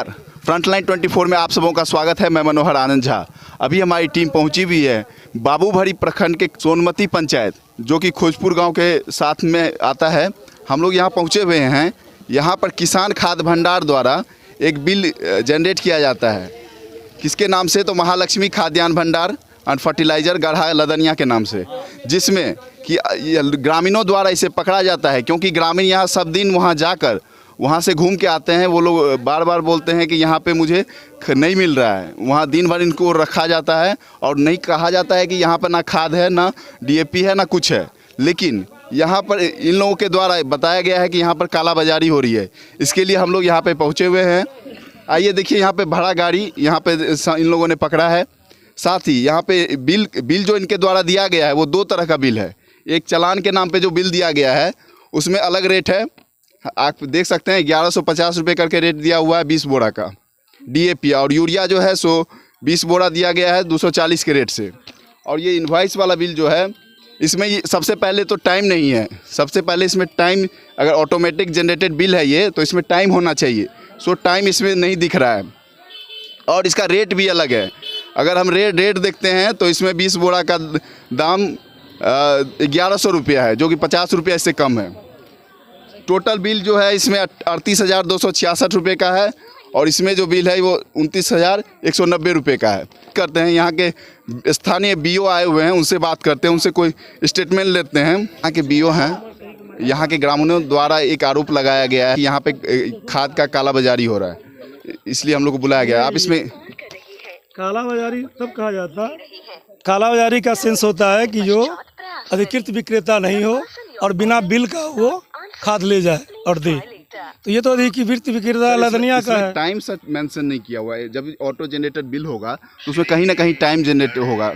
नमस्कार, फ्रंटलाइन 24 में आप सबों का स्वागत है। मैं मनोहर आनंद झा। अभी हमारी टीम पहुंची हुई है बाबूभरी प्रखंड के सोनमती पंचायत, जो कि खोजपुर गांव के साथ में आता है। हम लोग यहां पहुंचे हुए हैं। यहां पर किसान खाद्य भंडार द्वारा एक बिल जनरेट किया जाता है। किसके नाम से? तो महालक्ष्मी खाद्यान्न भंडार एंड फर्टिलाइज़र गढ़ा लदनिया के नाम से, जिसमें कि ग्रामीणों द्वारा इसे पकड़ा जाता है, क्योंकि ग्रामीण यहाँ सब दिन वहाँ जाकर वहाँ से घूम के आते हैं। वो लोग बार बार बोलते हैं कि यहाँ पे मुझे नहीं मिल रहा है। वहाँ दिन भर इनको रखा जाता है और नहीं कहा जाता है कि यहाँ पर ना खाद है, ना डीएपी है, ना कुछ है। लेकिन यहाँ पर इन लोगों के द्वारा बताया गया है कि यहाँ पर कालाबाजारी हो रही है। इसके लिए हम लोग यहाँ पे पहुँचे हुए हैं। आइए देखिए, यहाँ पे बड़ा गाड़ी यहाँ पे इन लोगों ने पकड़ा है। साथ ही यहाँ पे बिल जो इनके द्वारा दिया गया है वो दो तरह का बिल है। एक चालान के नाम पे जो बिल दिया गया है उसमें अलग रेट है, आप देख सकते हैं 1150 रुपये करके रेट दिया हुआ है 20 बोरा का डीएपी, और यूरिया जो है सो 20 बोरा दिया गया है 240 के रेट से। और ये इनवॉइस वाला बिल जो है, इसमें सबसे पहले तो टाइम नहीं है। सबसे पहले इसमें टाइम, अगर ऑटोमेटिक जनरेटेड बिल है ये, तो इसमें टाइम होना चाहिए। सो टाइम इसमें नहीं दिख रहा है। और इसका रेट भी अलग है। अगर हम रेट देखते हैं तो इसमें 20 बोरा का दाम 1100 रुपया है, जो कि 50 रुपया इससे कम है। टोटल बिल जो है इसमें 38,266 रुपये का है, और इसमें जो बिल है वो 29,190 रुपये का है। करते हैं, यहाँ के स्थानीय बीओ आए हुए हैं, उनसे बात करते हैं, उनसे कोई स्टेटमेंट लेते हैं। यहाँ के बीओ हैं। यहाँ के ग्रामीणों द्वारा एक आरोप लगाया गया है कि यहाँ पे खाद का कालाबाजारी हो रहा है, इसलिए हम लोग को बुलाया गया। आप इसमें कालाबाजारी तब कहा जाता है, कालाबाजारी का सेंस होता है कि जो अधिकृत विक्रेता नहीं हो और बिना बिल का वो खाद ले जाए और दे। तो ये तो अधिकृत विक्रेता लदनिया का है। टाइम से मेंशन नहीं किया हुआ है। जब ऑटो जनरेटेड बिल होगा तो उसमें कहीं ना कहीं टाइम जनरेट होगा,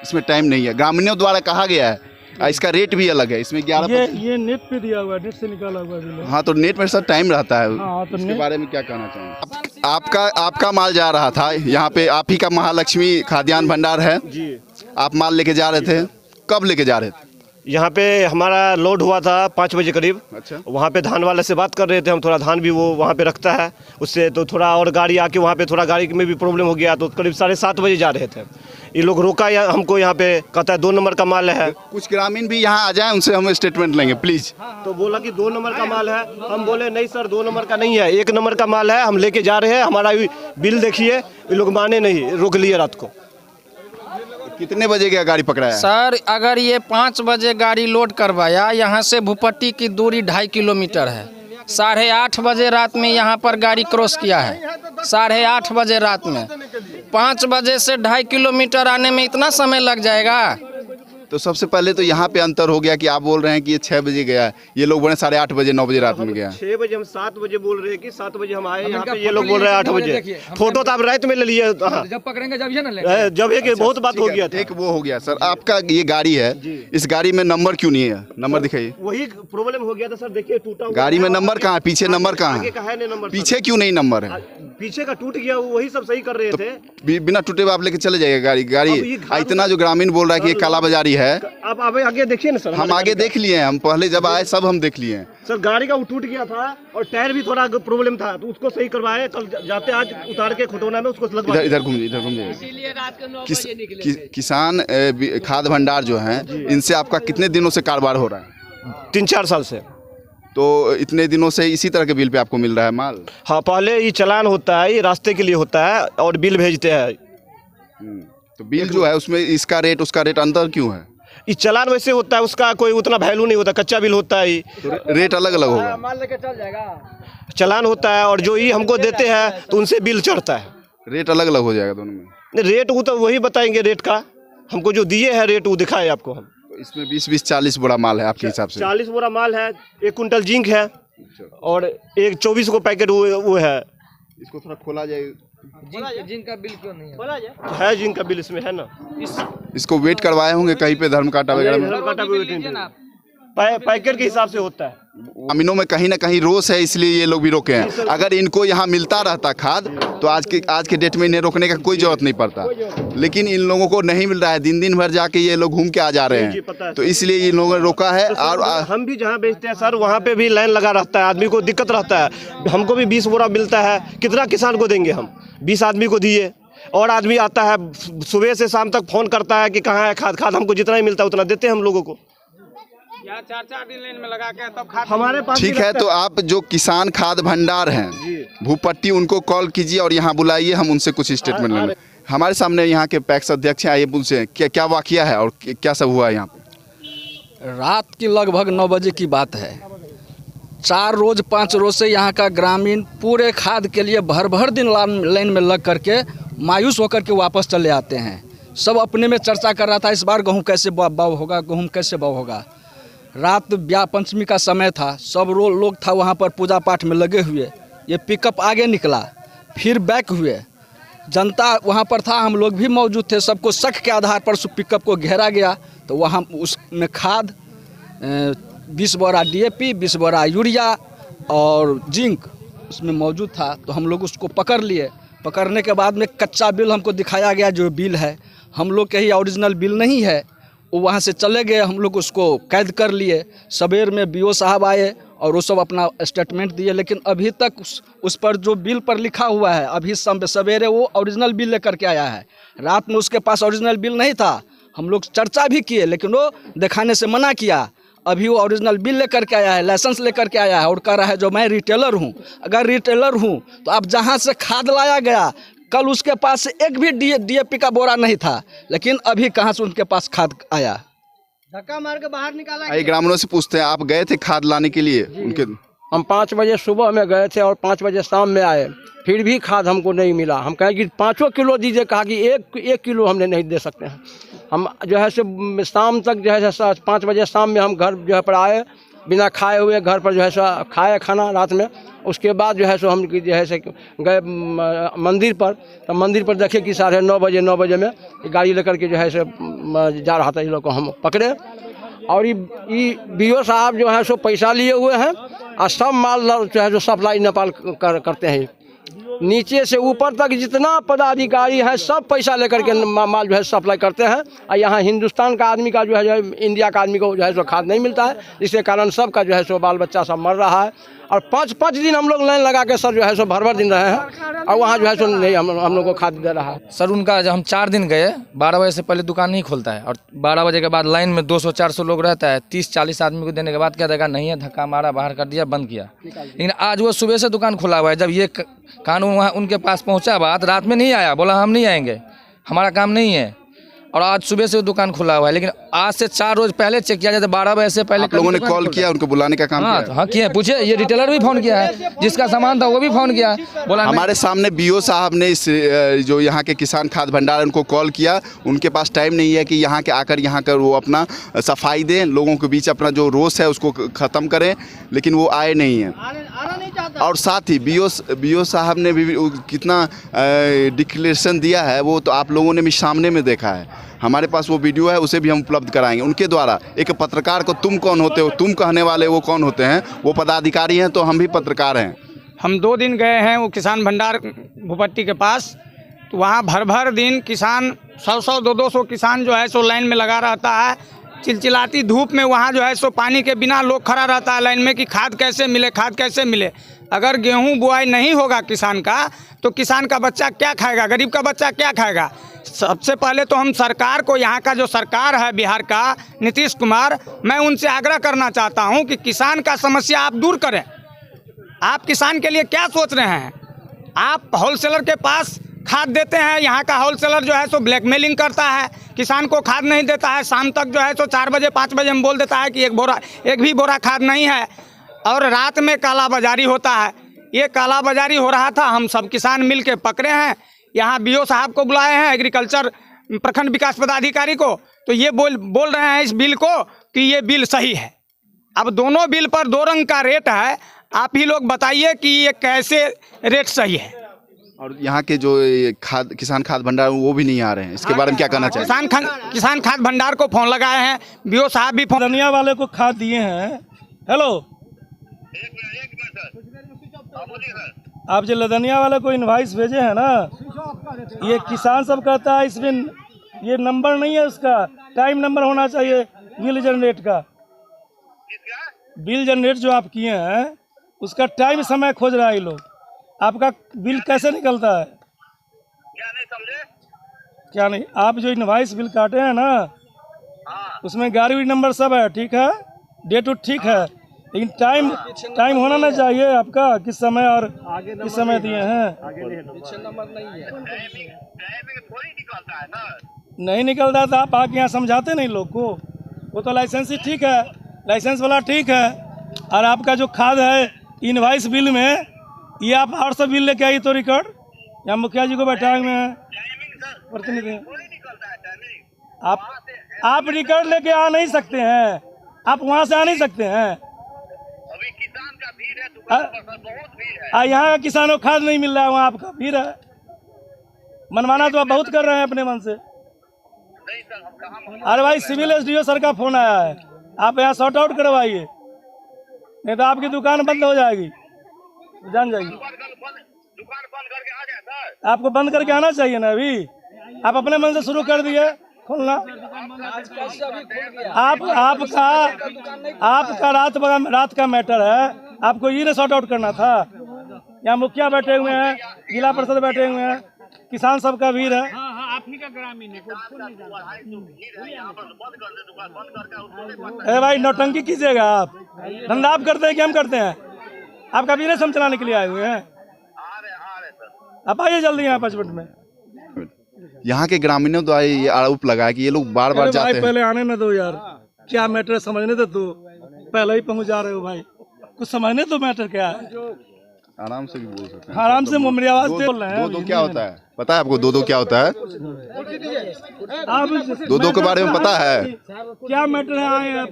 इसमें टाइम नहीं है। ग्रामीणों द्वारा कहा गया है। इसका रेट भी अलग है। इसमें 11 ये नेट पे दिया हुआ है, नेट से निकाला हुआ है। हाँ, तो नेट में सर टाइम रहता है। हाँ, तो इसके बारे में क्या कहना चाहेंगे? आपका माल जा रहा था यहाँ पे, आप ही का महालक्ष्मी खाद्यान्न भंडार है जी। आप माल लेके जा रहे थे, कब लेके जा रहे थे? यहाँ पे हमारा लोड हुआ था 5 बजे करीब। अच्छा। वहाँ पे धान वाले से बात कर रहे थे हम, थोड़ा धान भी वो वहाँ पे रखता है उससे, तो थोड़ा और गाड़ी आके वहाँ पे थोड़ा गाड़ी में भी प्रॉब्लम हो गया, तो करीब 7:30 बजे जा रहे थे। ये लोग रोका हमको, यहाँ पे कहता है 2 नंबर का माल है। कुछ ग्रामीण भी यहाँ आ जाए, उनसे हम स्टेटमेंट लेंगे प्लीज। तो बोला कि 2 नंबर का माल है। हम बोले नहीं सर, 2 नंबर का नहीं है, 1 नंबर का माल है, हम लेके जा रहे हैं, हमारा बिल देखिए। ये लोग माने नहीं, रोक लिए रात को। कितने बजे का गाड़ी पकड़ा है सर? अगर ये 5 बजे गाड़ी लोड करवाया, यहाँ से भूपट्टी की दूरी 2.5 किलोमीटर है। 8:30 बजे रात में यहाँ पर गाड़ी क्रॉस किया है। 8:30 बजे रात में 5 बजे से 2.5 किलोमीटर आने में इतना समय लग जाएगा। तो सबसे पहले तो यहाँ पे अंतर हो गया कि आप बोल रहे हैं कि ये 6 बजे गया है, ये लोग बोले 8:30 बजे 9 बजे रात में गया। 6 बजे, हम 7 बजे बोल रहे हैं कि 7 बजे हम आए यहाँ पे, ये लोग बोल रहे हैं 8 बजे। फोटो तो आप रात में ले लिए, जब पकड़ेंगे जब ये ना जब एक बहुत बात हो गया था। एक वो हो गया सर। आपका ये गाड़ी है, इस गाड़ी में नंबर क्यों नहीं है? नंबर दिखाइए। वही प्रॉब्लम हो गया था सर, देखिए टूटा हुआ गाड़ी में नंबर कहाँ है? पीछे नंबर कहाँ है? पीछे क्यों नहीं नंबर है? पीछे का टूट गया, वही सब सही कर रहे थे। बिना टूटे हुए आप लेके चले जाइएगा गाड़ी। इतना जो ग्रामीण बोल रहा है कि ये कालाबाजारी है। आप आगे देखिए ना सर। हम आगे देख लिए हैं, हम पहले जब आए सब हम देख लिए हैं सर। गाड़ी का वो टूट गया था और टायर भी थोड़ा प्रॉब्लम था, तो उसको सही करवाए। कल जाते आज उतार के खुटोना में उसको लगवाए। इधर घूम जाइए। किसान खाद्य भंडार जो है, इनसे आपका कितने दिनों से कारोबार हो रहा है? 3-4 साल से। तो इतने दिनों से इसी तरह के बिल पे आपको मिल रहा है माल? हाँ, पहले ये चालान होता है, ये रास्ते के लिए होता है, और बिल भेजते हैं। तो बिल जो है उसमें इसका रेट उसका रेट अंतर क्यों है? ये चालान वैसे होता है, उसका कोई उतना वैल्यू नहीं होता, कच्चा बिल होता है। तो रेट अलग अलग होगा। माल लेके चल जाएगा। चालान होता है, और जो ये हमको देते हैं तो उनसे बिल चढ़ता है। रेट अलग अलग हो जाएगा दोनों में? रेट वो तो वही बताएंगे, रेट का हमको जो दिए हैं रेट वो दिखाए आपको हम। इसमें 20-40 बोरा माल है आपके हिसाब से? 40 बोरा माल है, 1 कुंटल जिंक है, और एक 24 को पैकेट वो है। इसको थोड़ा खोला जाए। जिंक का बिल क्यों नहीं है? जिंक का बिल इसमें है ना। इसको वेट करवाए होंगे कहीं पे धर्म काटा वगैरह में? पैकेट के हिसाब से होता है। ग्रामीणों में कहीं ना कहीं रोष है, इसलिए ये लोग भी रोके हैं। अगर इनको यहाँ मिलता रहता खाद तो आज के डेट में इन्हें रोकने का कोई ज़रूरत नहीं पड़ता, लेकिन इन लोगों को नहीं मिल रहा है। दिन भर जाके ये लोग घूम के आ जा रहे हैं, तो इसलिए इन लोगों ने रोका है। और हम भी जहाँ बेचते हैं सर, वहाँ पे भी लाइन लगा रहता है, आदमी को दिक्कत रहता है। हमको भी 20 बोरा मिलता है, कितना किसान को देंगे हम? 20 आदमी को दिए, और आदमी आता है सुबह से शाम तक फ़ोन करता है कि कहाँ है खाद। हमको जितना ही मिलता है उतना देते हैं हम लोगों को। 4-4 दिन लाइन में लगा के तब खाद हमारे पास ठीक है, तो आप जो किसान खाद भंडार हैं भूपट्टी, उनको कॉल कीजिए और यहाँ बुलाइए, हम उनसे कुछ स्टेटमेंट लेंगे। हमारे सामने यहाँ के पैक्स अध्यक्ष हैं, आइए उनसे क्या वाकया है और क्या सब हुआ है यहाँ पे। रात की लगभग 9 बजे की बात है। 4 रोज 5 रोज से यहाँ का ग्रामीण पूरे खाद के लिए भर दिन लाइन में लग करके मायूस होकर के वापस चले आते हैं। सब अपने में चर्चा कर रहा था, इस बार गेहूँ कैसे बाव होगा, गेहूँ कैसे बाव होगा। रात ब्याह पंचमी का समय था, सब लोग था वहाँ पर पूजा पाठ में लगे हुए। ये पिकअप आगे निकला, फिर बैक हुए। जनता वहाँ पर था, हम लोग भी मौजूद थे। सबको शक के आधार पर उस पिकअप को घेरा गया, तो वहाँ उसमें खाद 20 बोरा DAP, 20 बोरा यूरिया और जिंक उसमें मौजूद था। तो हम लोग उसको पकड़ लिए। पकड़ने के बाद में कच्चा बिल हमको दिखाया गया, जो बिल है हम लोग के ही ओरिजिनल बिल नहीं है। वो वहाँ से चले गए, हम लोग उसको कैद कर लिए। सवेर में BO साहब आए और वो सब अपना स्टेटमेंट दिए, लेकिन अभी तक उस पर जो बिल पर लिखा हुआ है, अभी सवेरे वो ओरिजिनल बिल लेकर के आया है। रात में उसके पास ओरिजिनल बिल नहीं था। हम लोग चर्चा भी किए, लेकिन वो दिखाने से मना किया। अभी वो ओरिजिनल बिल लेकर के आया है, लाइसेंस लेकर के आया है और कह रहा है जो मैं रिटेलर हूँ। अगर रिटेलर हूँ तो आप जहाँ से खाद लाया गया, कल उसके पास एक भी DAP का बोरा नहीं था, लेकिन अभी कहाँ से उनके पास खाद आया? धक्का मार के बाहर निकाला। आइए ग्रामीणों से पूछते हैं, आप गए थे खाद लाने के लिए उनके? हम 5 बजे सुबह में गए थे और 5 बजे शाम में आए, फिर भी खाद हमको नहीं मिला। हम कहें कि 5 किलो दीजिए, कहा कि एक किलो हमने नहीं दे सकते हैं। हम जो है से शाम तक जो है 5 बजे शाम में हम घर जो है पर आए, बिना खाए हुए घर पर जो है सो खाए खाना रात में। उसके बाद जो है सो हम जो है से गए मंदिर पर, तो मंदिर पर देखे कि 9:30 बजे में गाड़ी लेकर के जो है से जा रहा था। ये लोग को हम पकड़े और ये BO साहब जो है सो पैसा लिए हुए हैं और सब माल जो है जो सप्लाई नेपाल करते हैं। नीचे से ऊपर तक जितना पदाधिकारी है सब पैसा लेकर के माल जो है सप्लाई करते हैं। और यहाँ हिंदुस्तान का आदमी का जो है इंडिया का आदमी को जो है सो खाद नहीं मिलता है, जिसके कारण सबका जो है सो बाल बच्चा सब मर रहा है। और 5 दिन हम लोग लाइन लगा के सर जो है सो भर दिन रहे हैं और वहाँ जो है सो नहीं हम लोग को खाद दे रहा है। सर उनका जब हम 4 दिन गए, 12 बजे से पहले दुकान नहीं खोलता है और 12 बजे के बाद लाइन में 200-400 लोग रहता है। 30-40 आदमी को देने के बाद क्या देगा, नहीं है, धक्का मारा, बाहर कर दिया, बंद किया। लेकिन आज वो सुबह से दुकान खुला हुआ है। जब ये कानून वहाँ उनके पास पहुँचा, बात रात में नहीं आया, बोला हम नहीं आएंगे, हमारा काम नहीं है। और आज सुबह से दुकान खुला हुआ है, लेकिन आज से 4 रोज पहले चेक किया जाता है। 12 बजे से पहले आप लोगों ने कॉल किया, उनको बुलाने का काम किया? हाँ किया, पूछे, ये रिटेलर भी फ़ोन किया है, जिसका सामान था वो भी फ़ोन किया, बोला हमारे सामने BO साहब ने इस जो यहाँ के किसान खाद भंडार उनको कॉल किया। उनके पास टाइम नहीं है कि यहाँ के आकर यहाँ कर वो अपना सफाई दें, लोगों के बीच अपना जो रोष है उसको ख़त्म करें, लेकिन वो आए नहीं हैं। और साथ ही BO साहब ने भी कितना डिक्लेरेशन दिया है, वो तो आप लोगों ने भी सामने में देखा है। हमारे पास वो वीडियो है, उसे भी हम उपलब्ध कराएंगे। उनके द्वारा एक पत्रकार को तुम कौन होते हो, तुम कहने वाले वो कौन होते हैं? वो पदाधिकारी हैं, तो हम भी पत्रकार हैं। हम 2 दिन गए हैं वो किसान भंडार भूपट्टी के पास, तो वहाँ भर दिन किसान 100-100, 200 किसान जो है सो लाइन में लगा रहता है। चिलचिलाती धूप में वहाँ जो है सो पानी के बिना लोग खड़ा रहता है लाइन में कि खाद कैसे मिले, खाद कैसे मिले। अगर गेहूँ बुआई नहीं होगा किसान का, तो किसान का बच्चा क्या खाएगा, गरीब का बच्चा क्या खाएगा? सबसे पहले तो हम सरकार को, यहाँ का जो सरकार है बिहार का, नीतीश कुमार, मैं उनसे आग्रह करना चाहता हूँ कि किसान का समस्या आप दूर करें। आप किसान के लिए क्या सोच रहे हैं? आप होलसेलर के पास खाद देते हैं, यहाँ का होलसेलर जो है सो ब्लैकमेलिंग करता है, किसान को खाद नहीं देता है। शाम तक जो है सो 4 बजे 5 बजे हम बोल देता है कि एक भी बोरा खाद नहीं है, और रात में कालाबाजारी होता है। ये कालाबाजारी हो रहा था, हम सब किसान मिल के पकड़े हैं। यहाँ BO साहब को बुलाए हैं, एग्रीकल्चर प्रखंड विकास पदाधिकारी को, तो ये बोल रहे हैं इस बिल को कि ये बिल सही है। अब दोनों बिल पर 2 रंग का रेट है, आप ही लोग बताइए कि ये कैसे रेट सही है। और यहाँ के जो किसान खाद भंडार वो भी नहीं आ रहे हैं, इसके बारे में क्या कहना चाहिए? किसान खाद भंडार को फ़ोन लगाए हैं, BO साहब भी धनिया वाले को खाद दिए हैं। हेलो, आप जो लदनिया वाले को इनवाइस भेजे हैं ना, ये किसान सब कहता है इसमें ये नंबर नहीं है, उसका टाइम नंबर होना चाहिए बिल जनरेट का। बिल जनरेट जो आप किए हैं उसका टाइम समय खोज रहा है ये लोग। आपका बिल कैसे निकलता है? क्या नहीं, आप जो इनवाइस बिल काटे हैं ना, उसमें गाड़ी नंबर सब है, ठीक है, डेट उट ठीक है, लेकिन टाइम होना ना चाहिए आपका, किस समय और किस समय दिए हैं। नहीं निकलता तो आप आके यहाँ समझाते नहीं लोग को। वो तो लाइसेंस ही ठीक है, लाइसेंस वाला ठीक है, और आपका जो खाद है इनवाइस बिल में ये आप और सब बिल लेके आइए तो रिकॉर्ड, यहाँ मुखिया जी को बैठाए हुए हैं प्रतिनिधि। आप रिकॉर्ड लेके आ नहीं सकते हैं, आप वहाँ से आ नहीं सकते हैं। अभी किसान का भीड़ है, दुकान पर बहुत भीड़ है। यहाँ किसानों को खाद नहीं मिल रहा है, वहाँ आपका भीड़ है। मनमाना तो आप बहुत कर रहे हैं अपने मन से। नहीं सर, हम कहाँ। अरे भाई सिविल एसडीओ सर का फोन आया है, आप यहाँ सॉर्ट आउट करवाइए, नहीं तो आपकी दुकान बंद हो जाएगी, जान जाएगी। दुकान बंद करके आ गए सर। आपको बंद करके आना चाहिए ना, अभी आप अपने मन से शुरू कर दिए खोलना। आपका रात का मैटर है, आपको ये सॉर्ट आउट करना था। यहाँ मुखिया बैठे हुए हैं, जिला परिषद बैठे हुए हैं, किसान सबका भीड़ है। अरे भाई नौटंकी कीजिएगा, आप धंधा आप करते हैं कि हम करते हैं? आपका बिजनेस हम चलाने के लिए आए हुए हैं। आप आइए जल्दी यहाँ 5 मिनट में। यहाँ के ग्रामीणों द्वारा ये आरोप लगाया कि ये लोग बार बार जाते हैं। पहले आने न दो यार, क्या मैटर समझने दो, तो पहले ही पहुँच जा रहे हो भाई, कुछ समझने दो मैटर क्या है। आराम से भी बोल सकते हैं, आराम से मेरी आवाज से बोल रहे हैं। दो क्या होता है पता है आपको? दो क्या होता है? आप दो के बारे में पता है? क्या मैटर है? आए आप,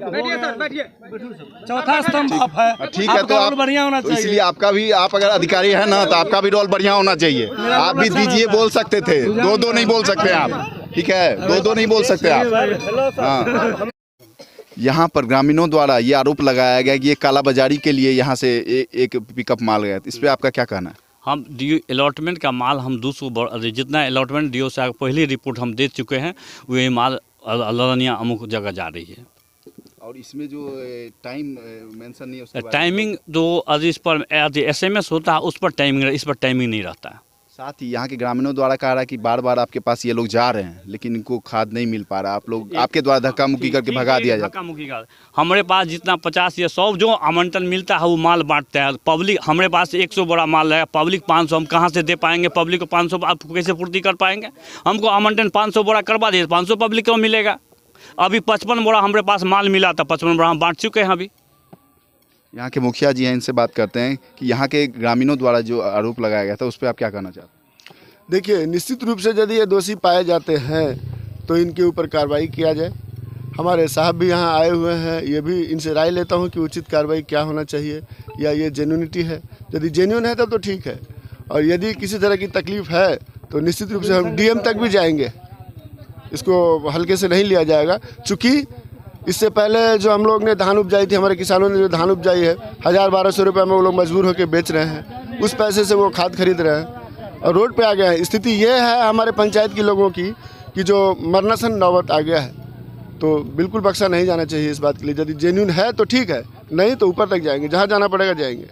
चौथा स्तंभ आप है, ठीक है, तो आप बढ़िया होना तो चाहिए। इसलिए आपका भी, आप अगर अधिकारी है ना, तो आपका भी रोल बढ़िया होना चाहिए। आप भी दीजिए, बोल सकते थे, दो नहीं बोल सकते आप, ठीक है, दो नहीं बोल सकते आप। हाँ, यहाँ पर ग्रामीणों द्वारा ये आरोप लगाया गया कि ये कालाबाजारी के लिए यहाँ से एक पिकअप माल गया। इस पर आपका क्या कहना है? हम डीओ अलॉटमेंट का माल हम 200 जितना अलॉटमेंट डीओ से पहले रिपोर्ट हम दे चुके हैं, वही माल लदनिया अमुक जगह जा रही है। और इसमें जो टाइम मेंशन नहीं है, उसके टाइमिंग जो इस पर SMS होता है उस पर टाइमिंग, इस पर टाइमिंग नहीं रहता है। साथ ही यहाँ के ग्रामीणों द्वारा कहा रहा है कि बार बार आपके पास ये लोग जा रहे हैं, लेकिन इनको खाद नहीं मिल पा रहा। आप लोग, आपके द्वारा धक्का मुक्की करके भगा दिया जाता है। हमारे पास जितना 50 या 100 जो आवंटन मिलता है वो माल बांटते हैं पब्लिक। हमारे पास 100 बड़ा माल है, पब्लिक 500, हम कहाँ से दे पाएंगे? पब्लिक को 500 आप कैसे पूर्ति कर पाएंगे? हमको आवंटन 500 बड़ा करवा दिए, 500 पब्लिक को मिलेगा। अभी 55 बड़ा हमारे पास माल मिला था, 55 बड़ा हम बांट चुके हैं। अभी यहाँ के मुखिया जी हैं, इनसे बात करते हैं कि यहाँ के ग्रामीणों द्वारा जो आरोप लगाया गया था उस पर आप क्या कहना चाहते हैं? देखिए, निश्चित रूप से यदि ये दोषी पाए जाते हैं तो इनके ऊपर कार्रवाई किया जाए। हमारे साहब भी यहाँ आए हुए हैं, ये भी इनसे राय लेता हूँ कि उचित कार्रवाई क्या होना चाहिए, या ये जेन्युइनिटी है। यदि जेन्युइन है तब तो ठीक है, और यदि किसी तरह की तकलीफ़ है तो निश्चित रूप से हम DM तक भी जाएंगे, इसको हल्के से नहीं लिया जाएगा। चूँकि इससे पहले जो हम लोग ने धान उपजाई थी, हमारे किसानों ने जो धान उपजाई है 1000-1200 रुपये में वो लोग मजबूर होकर बेच रहे हैं, उस पैसे से वो खाद खरीद रहे हैं और रोड पे आ गए हैं। स्थिति ये है हमारे पंचायत के लोगों की कि जो मरनासन नौबत आ गया है, तो बिल्कुल बख्शा नहीं जाना चाहिए इस बात के लिए। यदि जेन्युइन है तो ठीक है, नहीं तो ऊपर तक जाएंगे, जहाँ जाना पड़ेगा जाएंगे।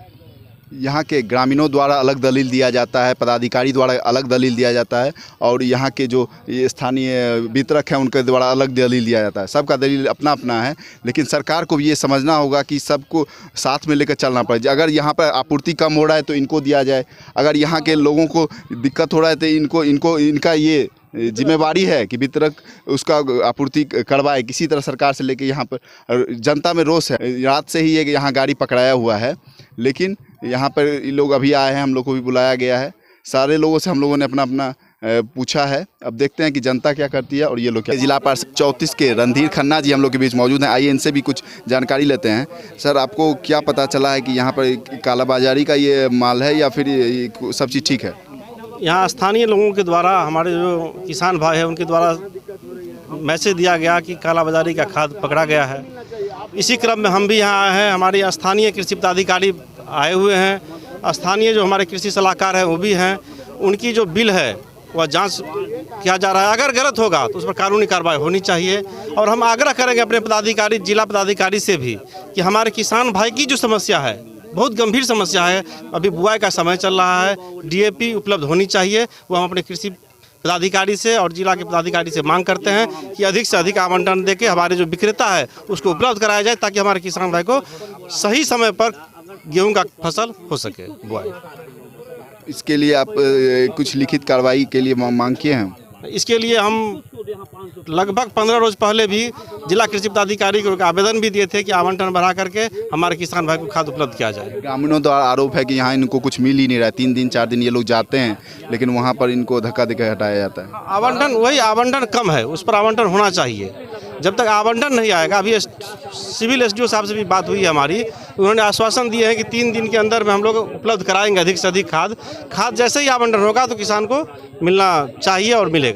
यहाँ के ग्रामीणों द्वारा अलग दलील दिया जाता है, पदाधिकारी द्वारा अलग दलील दिया जाता है, और यहाँ के जो स्थानीय वितरक हैं उनके द्वारा अलग दलील दिया जाता है। सबका दलील अपना अपना है, लेकिन सरकार को भी ये समझना होगा कि सबको साथ में लेकर चलना पड़ेगा। अगर यहाँ पर आपूर्ति कम हो रहा है तो इनको दिया जाए, अगर यहाँ के लोगों को दिक्कत हो रहा है तो इनका ये जिम्मेवारी है कि वितरक उसका आपूर्ति करवाए किसी तरह सरकार से लेके। यहाँ पर जनता में रोष है, रात से ही यहाँ गाड़ी पकड़ाया हुआ है, लेकिन यहाँ पर ये लोग अभी आए हैं, हम लोग को भी बुलाया गया है। सारे लोगों से हम लोगों ने अपना अपना पूछा है। अब देखते हैं कि जनता क्या करती है और ये लोग क्या। जिला पार्षद 34 के रणधीर खन्ना जी हम लोग के बीच मौजूद हैं, आइए इनसे भी कुछ जानकारी लेते हैं। सर, आपको क्या पता चला है कि यहाँ पर कालाबाजारी का ये माल है या फिर ये सब चीज़ ठीक है? यहाँ स्थानीय लोगों के द्वारा, हमारे जो किसान भाई हैं उनके द्वारा मैसेज दिया गया कि कालाबाजारी का खाद पकड़ा गया है। इसी क्रम में हम भी यहाँ आए हैं। हमारे स्थानीय कृषि पदाधिकारी आए हुए हैं, स्थानीय जो हमारे कृषि सलाहकार हैं वो भी हैं। उनकी जो बिल है वह जांच किया जा रहा है। अगर गलत होगा तो उस पर कानूनी कार्रवाई होनी चाहिए। और हम आग्रह करेंगे अपने पदाधिकारी, जिला पदाधिकारी से भी कि हमारे किसान भाई की जो समस्या है, बहुत गंभीर समस्या है, अभी बुआई का समय चल रहा है, डीएपी उपलब्ध होनी चाहिए। वो हम अपने कृषि पदाधिकारी से और जिला के पदाधिकारी से मांग करते हैं कि अधिक से अधिक आवंटन देके हमारे जो विक्रेता है उसको उपलब्ध कराया जाए, ताकि हमारे किसान भाई को सही समय पर गेहूं का फसल हो सके बुआई। इसके लिए आप कुछ लिखित कार्रवाई के लिए मांग किए हैं? इसके लिए हम लगभग 15 रोज पहले भी जिला कृषि पदाधिकारी को एक आवेदन भी दिए थे कि आवंटन बढ़ा करके हमारे किसान भाई को खाद उपलब्ध किया जाए। ग्रामीणों द्वारा आरोप है कि यहाँ इनको कुछ मिल ही नहीं रहा है। 3 दिन 4 दिन ये लोग जाते हैं, लेकिन वहाँ पर इनको धक्का देकर हटाया जाता है। आवंटन कम है, उस पर आवंटन होना चाहिए। जब तक आवंटन नहीं आएगा, अभी सिविल एसडीओ साहब से भी बात हुई है हमारी, उन्होंने आश्वासन दिए हैं कि 3 दिन के अंदर में हम लोग उपलब्ध कराएंगे अधिक से अधिक खाद जैसे ही आवंटन होगा तो किसान को मिलना चाहिए और मिलेगा।